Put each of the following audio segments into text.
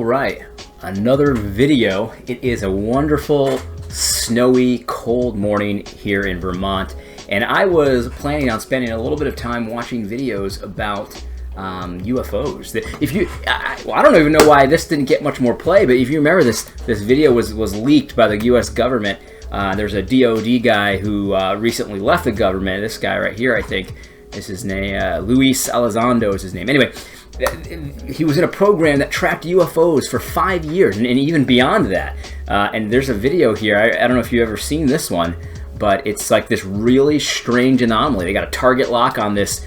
All right, another video. It is a wonderful, snowy, cold morning here in Vermont, and I was planning on spending a little bit of time watching videos about UFOs. I don't even know why this didn't get much more play, but if you remember, this video was leaked by the U.S. government. There's a DOD guy who recently left the government. This guy right here, I think, is his name. Luis Elizondo is his name. Anyway, he was in a program that tracked UFOs for 5 years, and even beyond that. And there's a video here. I don't know if you've ever seen this one, but it's like this really strange anomaly. They got a target lock on this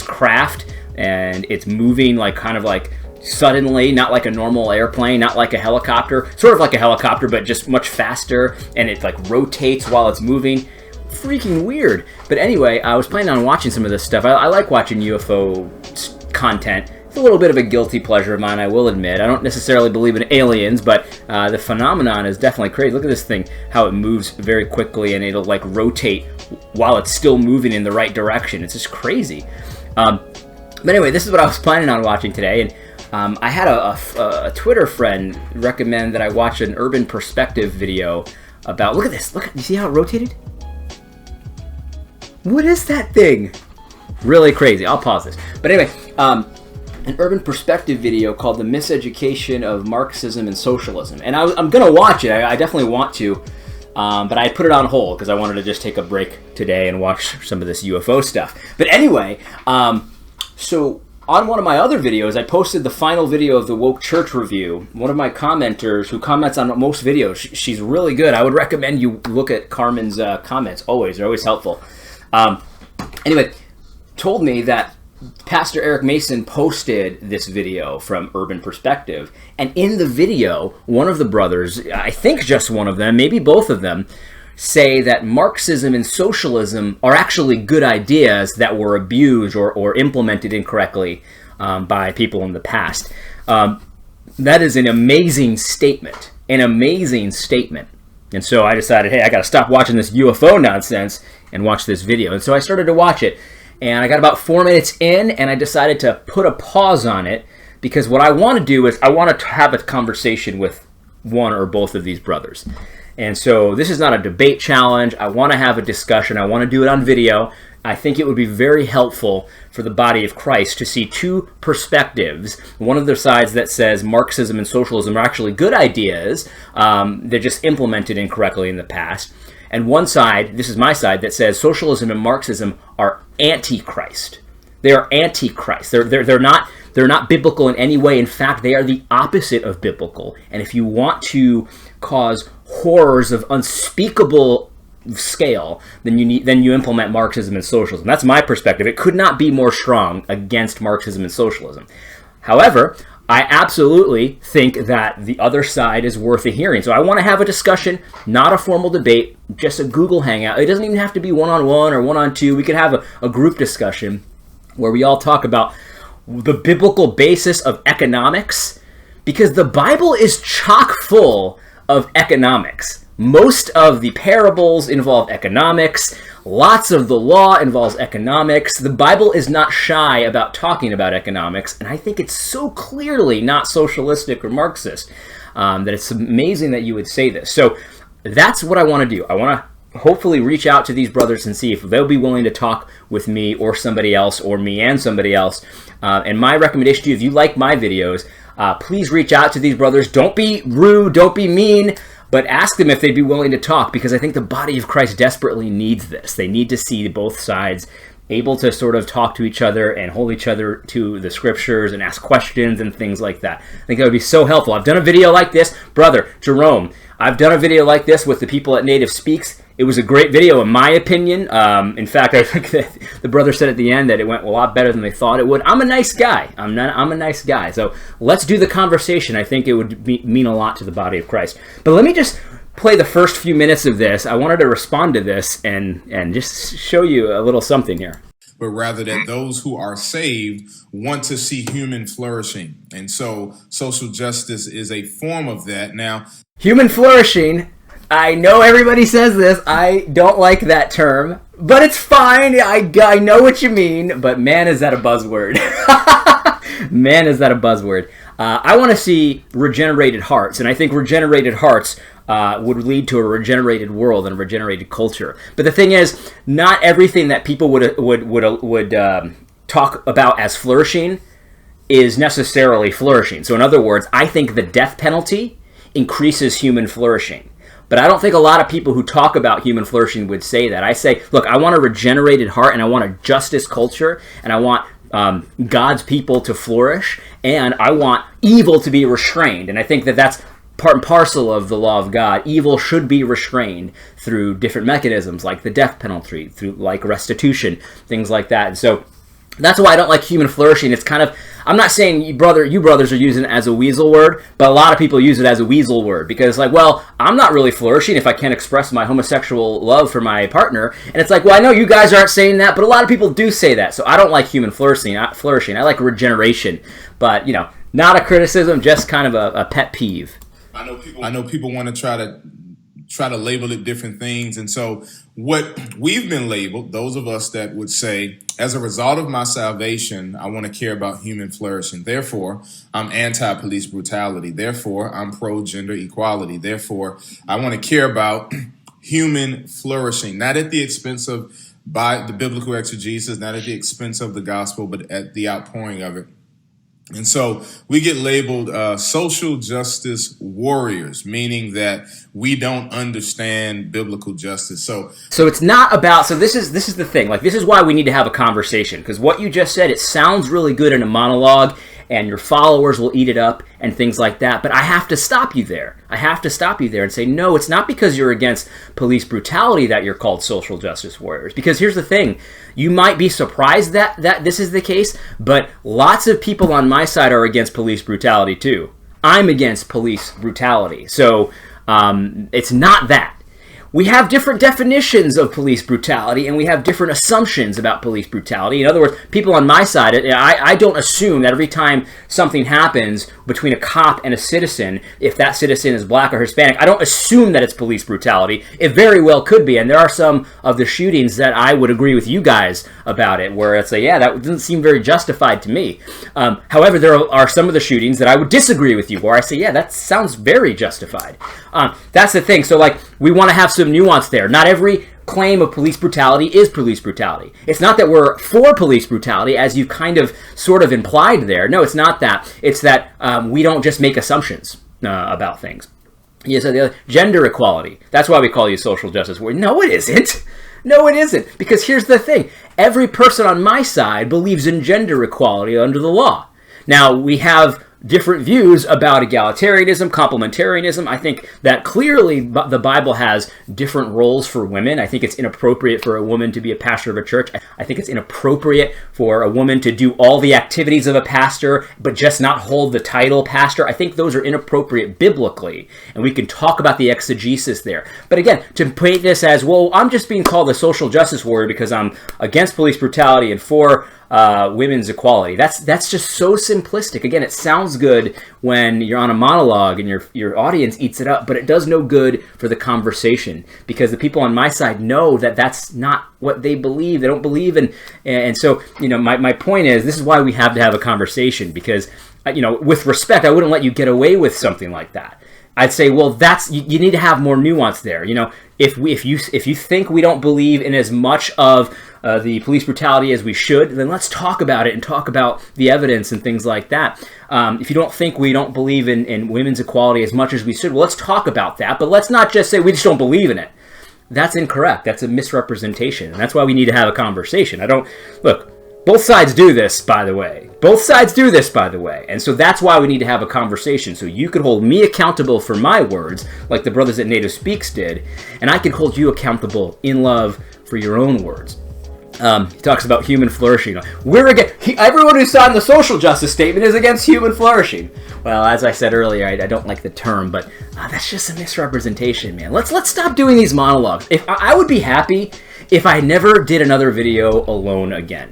craft, and it's moving kind of like suddenly, not like a normal airplane, not like a helicopter, sort of like a helicopter, but just much faster, and it like rotates while it's moving. Freaking weird. But anyway, I was planning on watching some of this stuff. I like watching UFO content. It's a little bit of a guilty pleasure of mine, I will admit. I don't necessarily believe in aliens, but the phenomenon is definitely crazy. Look at this thing, how it moves very quickly, and it'll like rotate while it's still moving in the right direction. It's just crazy. But anyway, this is what I was planning on watching today, and I had a Twitter friend recommend that I watch an Urban Perspective video about, look at this, you see how it rotated? What is that thing? Really crazy. I'll pause this. But anyway, an Urban Perspective video called The Miseducation of Marxism and Socialism. And I'm going to watch it. I definitely want to. But I put it on hold because I wanted to just take a break today and watch some of this UFO stuff. But anyway, so on one of my other videos, I posted the final video of the Woke Church review. One of my commenters who comments on most videos, she's really good. I would recommend you look at Carmen's comments always. They're always helpful. Anyway, told me that Pastor Eric Mason posted this video from Urban Perspective, and in the video, one of the brothers, I think just one of them, maybe both of them, say that Marxism and socialism are actually good ideas that were abused or implemented incorrectly by people in the past. That is an amazing statement. An amazing statement. And so I decided, hey, I got to stop watching this UFO nonsense and watch this video. And so I started to watch it. And I got about 4 minutes in, and I decided to put a pause on it, because what I want to do is I want to have a conversation with one or both of these brothers. And so this is not a debate challenge. I want to have a discussion. I want to do it on video. I think it would be very helpful for the body of Christ to see two perspectives. One of the sides that says Marxism and socialism are actually good ideas. They're just implemented incorrectly in the past. And one side, this is my side, that says socialism and Marxism are antichrist. They are antichrist. They're not biblical in any way. In fact, they are the opposite of biblical. And if you want to cause horrors of unspeakable scale, then you implement Marxism and socialism. That's my perspective. It could not be more strong against Marxism and socialism. However, I absolutely think that the other side is worth a hearing. So I want to have a discussion, not a formal debate, just a Google Hangout. It doesn't even have to be one-on-one or one-on-two. We could have a group discussion where we all talk about the biblical basis of economics, because the Bible is chock full of economics. Most of the parables involve economics. Lots of the law involves economics. The Bible is not shy about talking about economics, and I think it's so clearly not socialistic or Marxist that it's amazing that you would say this. So that's what I want to do. I want to hopefully reach out to these brothers and see if they'll be willing to talk with me or somebody else, or me and somebody else. And my recommendation to you, if you like my videos, please reach out to these brothers. Don't be rude, don't be mean, but ask them if they'd be willing to talk, because I think the body of Christ desperately needs this. They need to see both sides able to sort of talk to each other and hold each other to the scriptures and ask questions and things like that. I think that would be so helpful. I've done a video like this. Brother Jerome, I've done a video like this with the people at Native Speaks. It was a great video, in my opinion. In fact, I think that the brother said at the end that it went a lot better than they thought it would. I'm a nice guy. I'm a nice guy. So let's do the conversation. I think it would mean a lot to the body of Christ. But let me just play the first few minutes of this. I wanted to respond to this and just show you a little something here. But rather that those who are saved want to see human flourishing. And so social justice is a form of that. Now, human flourishing, I know everybody says this. I don't like that term, but it's fine. I know what you mean, but man, is that a buzzword. Man, is that a buzzword. I want to see regenerated hearts, and I think regenerated hearts would lead to a regenerated world and a regenerated culture. But the thing is, not everything that people would talk about as flourishing is necessarily flourishing. So in other words, I think the death penalty increases human flourishing. But I don't think a lot of people who talk about human flourishing would say that. I say, look, I want a regenerated heart, and I want a justice culture, and I want God's people to flourish, and I want evil to be restrained. And I think that that's part and parcel of the law of God. Evil should be restrained through different mechanisms, like the death penalty, through like restitution, things like that. And so that's why I don't like human flourishing. It's kind of, I'm not saying you brothers are using it as a weasel word, but a lot of people use it as a weasel word because, like, well, I'm not really flourishing if I can't express my homosexual love for my partner. And it's like, well, I know you guys aren't saying that, but a lot of people do say that. So I don't like human flourishing. I like regeneration. But, not a criticism, just kind of a pet peeve. I know people want to try to label it different things. And so what we've been labeled, those of us that would say, as a result of my salvation, I want to care about human flourishing. Therefore, I'm anti-police brutality. Therefore, I'm pro-gender equality. Therefore, I want to care about human flourishing, not at the expense of by the biblical exegesis, not at the expense of the gospel, but at the outpouring of it. And so we get labeled social justice warriors, meaning that we don't understand biblical justice. So it's not about, so this is the thing, like, this is why we need to have a conversation, because what you just said, it sounds really good in a monologue, and your followers will eat it up and things like that. But I have to stop you there. I have to stop you there and say, no, it's not because you're against police brutality that you're called social justice warriors. Because here's the thing. You might be surprised that this is the case, but lots of people on my side are against police brutality too. I'm against police brutality. So it's not that. We have different definitions of police brutality, and we have different assumptions about police brutality. In other words, people on my side, I don't assume that every time something happens between a cop and a citizen, if that citizen is black or Hispanic, I don't assume that it's police brutality. It very well could be, and there are some of the shootings that I would agree with you guys about it, where it's like, yeah, that doesn't seem very justified to me. However, there are some of the shootings that I would disagree with you, where I say, yeah, that sounds very justified. That's the thing. So, like, we want to have some nuance there. Not every claim of police brutality is police brutality. It's not that we're for police brutality, as you've kind of sort of implied there. No, it's not that. It's that we don't just make assumptions about things. You said the other, gender equality. That's why we call you social justice warrior. No, it isn't. No, it isn't. Because here's the thing. Every person on my side believes in gender equality under the law. Now, we have different views about egalitarianism, complementarianism. I think that clearly the Bible has different roles for women. I think it's inappropriate for a woman to be a pastor of a church. I think it's inappropriate for a woman to do all the activities of a pastor, but just not hold the title pastor. I think those are inappropriate biblically, and we can talk about the exegesis there. But again, to paint this as, well, I'm just being called a social justice warrior because I'm against police brutality and for women's equality. That's just so simplistic. Again, it sounds good when you're on a monologue and your audience eats it up, but it does no good for the conversation, because the people on my side know that that's not what they believe. They don't believe in, and so, my point is, this is why we have to have a conversation, because, with respect, I wouldn't let you get away with something like that. I'd say, well, that's you need to have more nuance there. If you think we don't believe in as much of the police brutality as we should, then let's talk about it and talk about the evidence and things like that. If you don't think we don't believe in women's equality as much as we should, well, let's talk about that. But let's not just say we just don't believe in it. That's incorrect. That's a misrepresentation, and that's why we need to have a conversation. Both sides do this, by the way. And so that's why we need to have a conversation. So you could hold me accountable for my words, like the brothers at Native Speaks did, and I can hold you accountable in love for your own words. He talks about human flourishing. Everyone who signed the social justice statement is against human flourishing. Well, as I said earlier, I don't like the term, but that's just a misrepresentation, man. Let's stop doing these monologues. I would be happy if I never did another video alone again.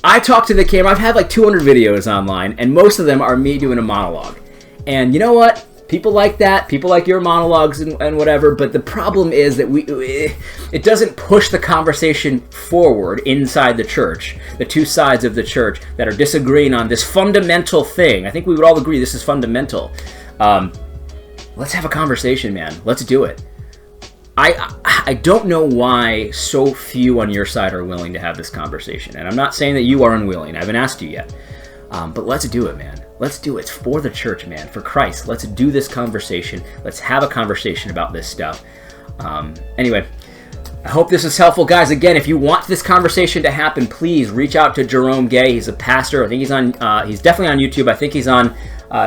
I talk to the camera. I've had like 200 videos online, and most of them are me doing a monologue. And you know what? People like that. People like your monologues and whatever. But the problem is that it doesn't push the conversation forward inside the church. The two sides of the church that are disagreeing on this fundamental thing. I think we would all agree this is fundamental. Let's have a conversation, man. Let's do it. I don't know why so few on your side are willing to have this conversation. And I'm not saying that you are unwilling. I haven't asked you yet. But let's do it, man. Let's do it. It's for the church, man. For Christ. Let's do this conversation. Let's have a conversation about this stuff. Anyway, I hope this is helpful. Guys, again, if you want this conversation to happen, please reach out to Jerome Gay. He's a pastor. I think he's definitely on YouTube. I think he's on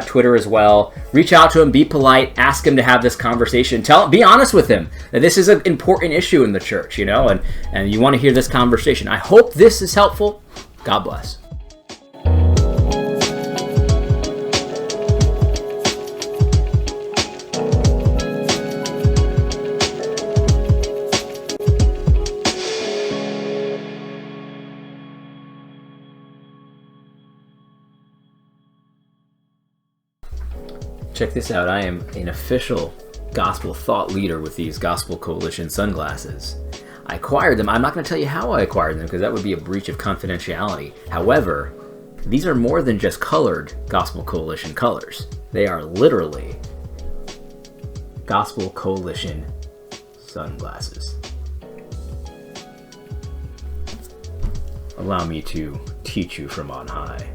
Twitter as well. Reach out to him. Be polite. Ask him to have this conversation. Be honest with him that this is an important issue in the church, and you want to hear this conversation. I hope this is helpful. God bless. Check this out. I am an official gospel thought leader with these Gospel Coalition sunglasses. I acquired them. I'm not going to tell you how I acquired them because that would be a breach of confidentiality. However, these are more than just colored Gospel Coalition colors. They are literally Gospel Coalition sunglasses. Allow me to teach you from on high.